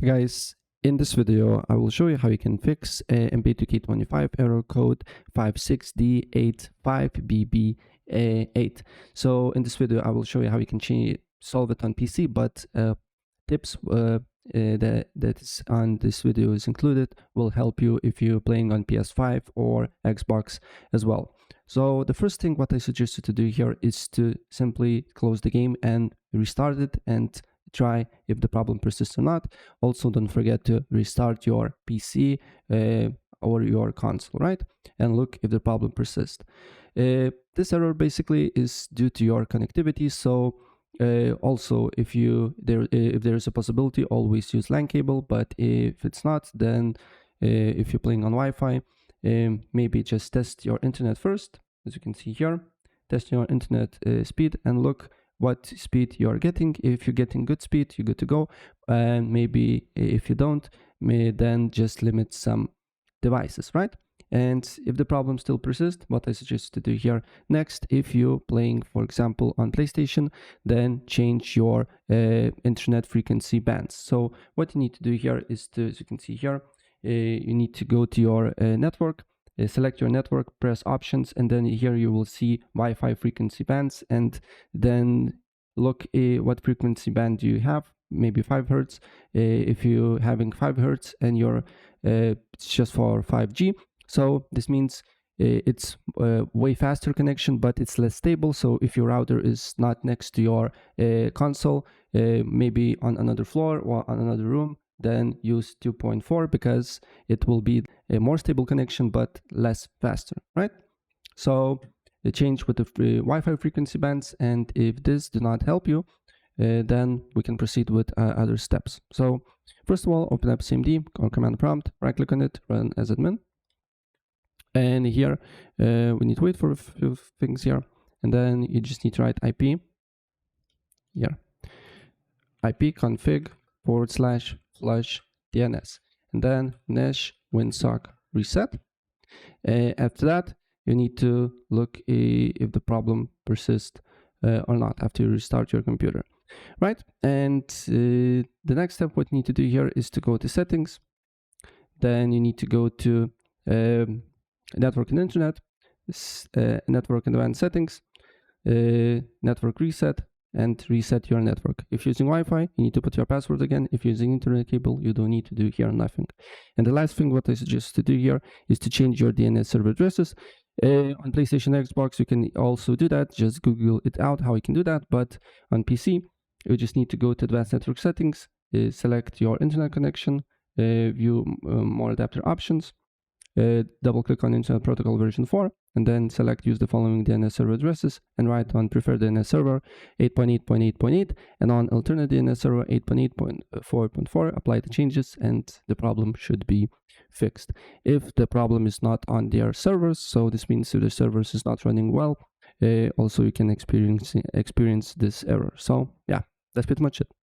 Guys, in this video, I will show you how you can fix MB2K25 error code 56d85bb8. So in this video, I will show you how you can solve it on PC, but tips that is on this video is included will help you if you're playing on PS5 or Xbox as well. So the first thing what I suggest you to do here is to simply close the game and restart it and try if the problem persists or not. Also, don't forget to restart your PC or your console, right? And look if the problem persists. This error basically is due to your connectivity. So also, if there is a possibility, always use LAN cable. But if it's not, then if you're playing on Wi-Fi, maybe just test your internet first. As you can see here, test your internet speed and look what speed you are getting. If you're getting good speed, you're good to go. And maybe if you don't, then just limit some devices, right? And if the problem still persists, what I suggest to do here next, if you're playing, for example, on PlayStation, then change your internet frequency bands. So what you need to do here is to, as you can see here, you need to go to your network, select your network, press options, and then here you will see Wi-Fi frequency bands, and then look what frequency band do you have, maybe 5 Hertz. If you're having 5 Hertz and it's just for 5G, so this means it's a way faster connection, but it's less stable. So if your router is not next to your console, maybe on another floor or on another room, then use 2.4 because it will be a more stable connection but less faster, right? So change with the Wi-Fi frequency bands, and if this do not help you, then we can proceed with other steps. So first of all, open up CMD or command prompt, right click on it, run as admin, and here we need to wait for a few things here, and then you just need to write IP here, IP config /flush DNS, and then nesh winsock reset. After that, you need to look if the problem persists or not after you restart your computer, right? And the next step, what you need to do here is to go to settings. Then you need to go to network and internet, network and advanced settings, network reset, and reset your network. If you're using Wi-Fi, you need to put your password again. If you're using internet cable, you don't need to do here nothing. And the last thing what I suggest to do here is to change your DNS server addresses. On PlayStation, Xbox, you can also do that. Just Google it out how you can do that. But on PC, you just need to go to advanced network settings, select your internet connection, view more adapter options, double click on Internet Protocol version 4, and then select use the following DNS server addresses and write on preferred DNS server 8.8.8.8 and on alternate DNS server 8.8.4.4. Apply the changes and the problem should be fixed. If the problem is not on their servers, so this means if the servers is not running well, also you can experience this error. So yeah, that's pretty much it.